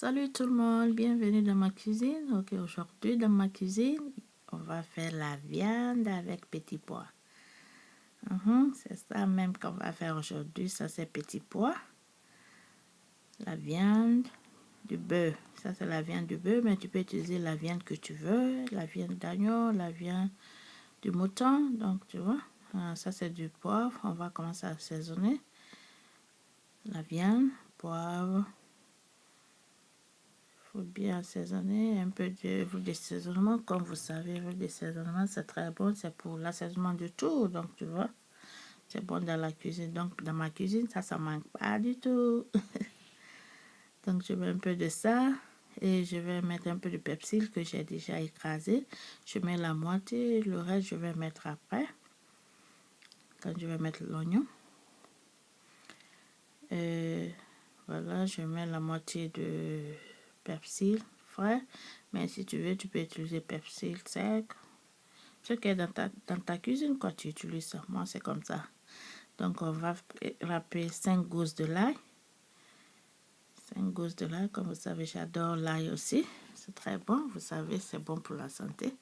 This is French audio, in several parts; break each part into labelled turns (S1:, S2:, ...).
S1: Salut tout le monde, bienvenue dans ma cuisine. Ok, aujourd'hui dans ma cuisine, on va faire la viande avec petits pois. C'est ça même qu'on va faire aujourd'hui, ça c'est petits pois. La viande, du beurre. Ça c'est la viande du beurre, mais tu peux utiliser la viande que tu veux, la viande d'agneau, la viande du mouton. Donc tu vois, ça c'est du poivre. On va commencer à assaisonner la viande, poivre. Faut bien assaisonner, un peu d'huile d'assaisonnement. Comme vous savez, l'huile d'assaisonnement, c'est très bon. C'est pour l'assaisonnement de tout. Donc, tu vois, c'est bon dans la cuisine. Donc, dans ma cuisine, ça manque pas du tout. Donc, je mets un peu de ça. Et je vais mettre un peu de persil que j'ai déjà écrasé. Je mets la moitié. Le reste, je vais mettre après. Quand je vais mettre l'oignon. Voilà, je mets la moitié de persil frais. Mais si tu veux, tu peux utiliser persil sec. Ce qui est dans ta cuisine, quoi, tu utilises ça. Moi, c'est comme ça. Donc, on va râper 5 gousses de l'ail. 5 gousses de l'ail, comme vous savez, j'adore l'ail aussi. C'est très bon, vous savez, c'est bon pour la santé.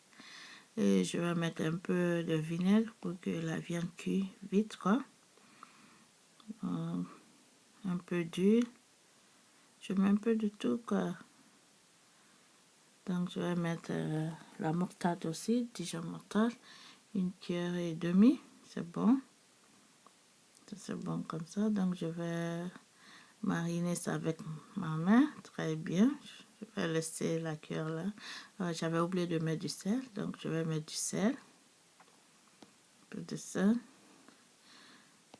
S1: Et je vais mettre un peu de vinaigre pour que la viande cuise vite, quoi. Un peu d'huile. Je mets un peu de tout, quoi. Donc, je vais mettre la moutarde aussi, Dijon moutarde, 1,5 cuillère. C'est bon. C'est bon comme ça. Donc, je vais mariner ça avec ma main. Très bien. Je vais laisser la cuillère là. J'avais oublié de mettre du sel. Donc, je vais mettre du sel. Un peu de sel.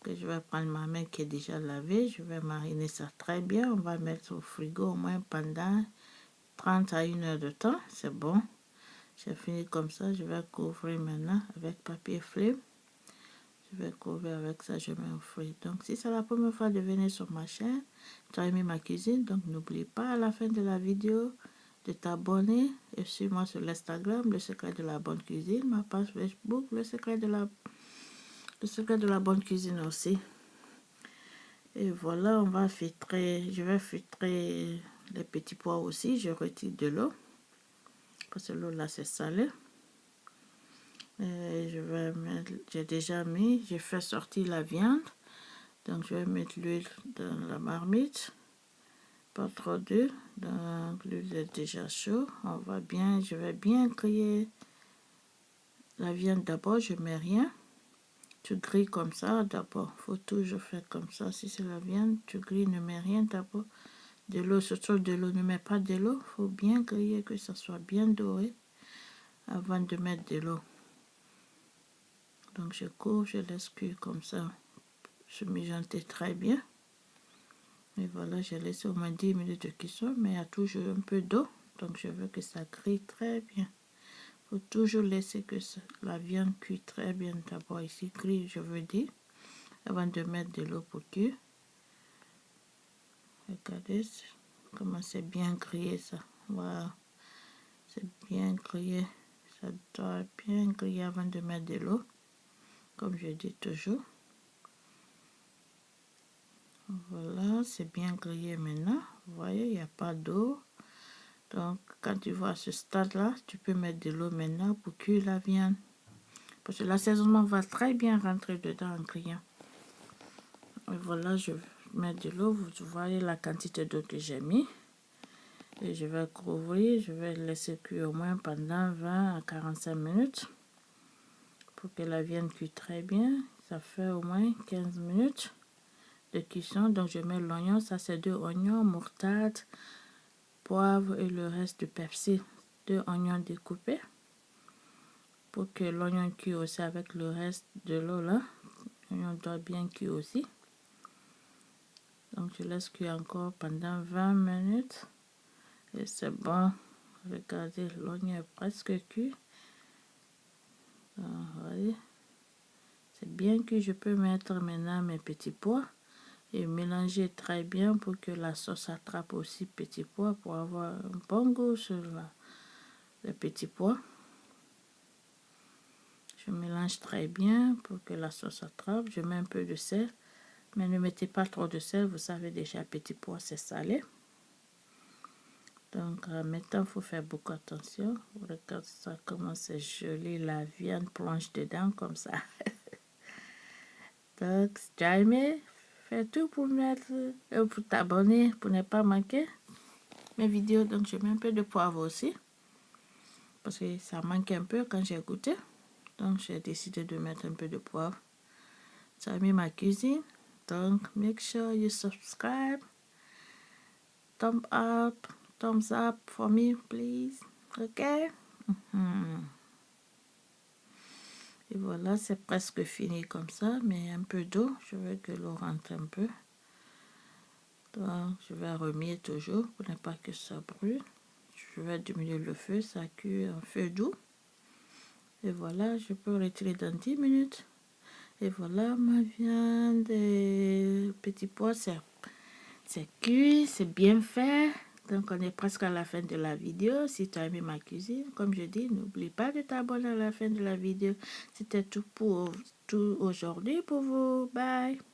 S1: Que je vais prendre ma main qui est déjà lavée. Je vais mariner ça très bien. On va mettre au frigo au moins pendant 30 à 1 heure de temps. C'est bon. J'ai fini comme ça. Je vais couvrir maintenant avec papier film. Je vais couvrir avec ça, je mets au frais. Donc, si c'est la première fois de venir sur ma chaîne, tu as aimé ma cuisine, donc n'oublie pas à la fin de la vidéo de t'abonner et suis-moi sur l'Instagram, le secret de la bonne cuisine, ma page Facebook, le secret de la bonne cuisine aussi. Et voilà, on va filtrer, je vais filtrer les petits pois aussi, je retire de l'eau, parce que l'eau là c'est salé. Et je vais mettre, j'ai déjà mis, j'ai fait sortir la viande. Donc, je vais mettre l'huile dans la marmite. Pas trop d'huile. Donc, l'huile est déjà chaude. Je vais bien griller la viande d'abord. Je mets rien. Tu grilles comme ça d'abord. Faut toujours faire comme ça. Si c'est la viande, tu grilles, ne mets rien d'abord. De l'eau, surtout de l'eau. Ne mets pas de l'eau. Faut bien griller que ça soit bien doré avant de mettre de l'eau. Donc, je couvre, je laisse cuire comme ça. Je mijote très bien. Et voilà, j'ai laissé au moins 10 minutes de cuisson, mais il y a toujours un peu d'eau. Donc, je veux que ça grille très bien. Il faut toujours laisser que la viande cuise très bien d'abord ici. Grille, je veux dire, avant de mettre de l'eau pour cuire. Regardez comment c'est bien grillé ça. Voilà, c'est bien grillé. Ça doit bien griller avant de mettre de l'eau, comme je dis toujours. Voilà, c'est bien grillé maintenant. Vous voyez, il n'y a pas d'eau. Donc, quand tu vois ce stade-là, tu peux mettre de l'eau maintenant pour cuire la viande. Parce que l'assaisonnement va très bien rentrer dedans en grillant. Et voilà, je mets de l'eau. Vous voyez la quantité d'eau que j'ai mis. Et je vais couvrir. Je vais laisser cuire au moins pendant 20 à 45 minutes. Pour que la viande cuise très bien. Ça fait au moins 15 minutes de cuisson. Donc, je mets l'oignon. Ça, c'est 2 oignons, moutarde, poivre et le reste du persil. 2 oignons découpés. Pour que l'oignon cuise aussi avec le reste de l'eau là. L'oignon doit bien cuire aussi. Donc je laisse cuire encore pendant 20 minutes. Et c'est bon. Regardez, l'oignon est presque cuit. Voyez. C'est bien cuit. Je peux mettre maintenant mes petits pois. Et mélanger très bien pour que la sauce attrape aussi petits pois. Pour avoir un bon goût sur les petits pois. Je mélange très bien pour que la sauce attrape. Je mets un peu de sel. Mais ne mettez pas trop de sel. Vous savez déjà, petit pois, c'est salé. Donc maintenant, il faut faire beaucoup attention. Regarde ça, comment c'est joli. La viande plonge dedans comme ça. Donc, si tu as aimé, fais tout pour pour t'abonner, pour ne pas manquer mes vidéos. Donc, je mets un peu de poivre aussi. Parce que ça manque un peu quand j'ai goûté. Donc, j'ai décidé de mettre un peu de poivre. Ça a mis ma cuisine. Donc, make sure you subscribe. Thumbs up for me, please. Ok? Et voilà, c'est presque fini comme ça, mais un peu d'eau. Je veux que l'eau rentre un peu. Donc, je vais remuer toujours pour ne pas que ça brûle. Je vais diminuer le feu, ça cuit en feu doux. Et voilà, je peux retirer dans 10 minutes. Et voilà, ma viande et petit pois, c'est cuit, c'est bien fait. Donc, on est presque à la fin de la vidéo. Si tu as aimé ma cuisine, comme je dis, n'oublie pas de t'abonner à la fin de la vidéo. C'était tout pour tout aujourd'hui pour vous. Bye!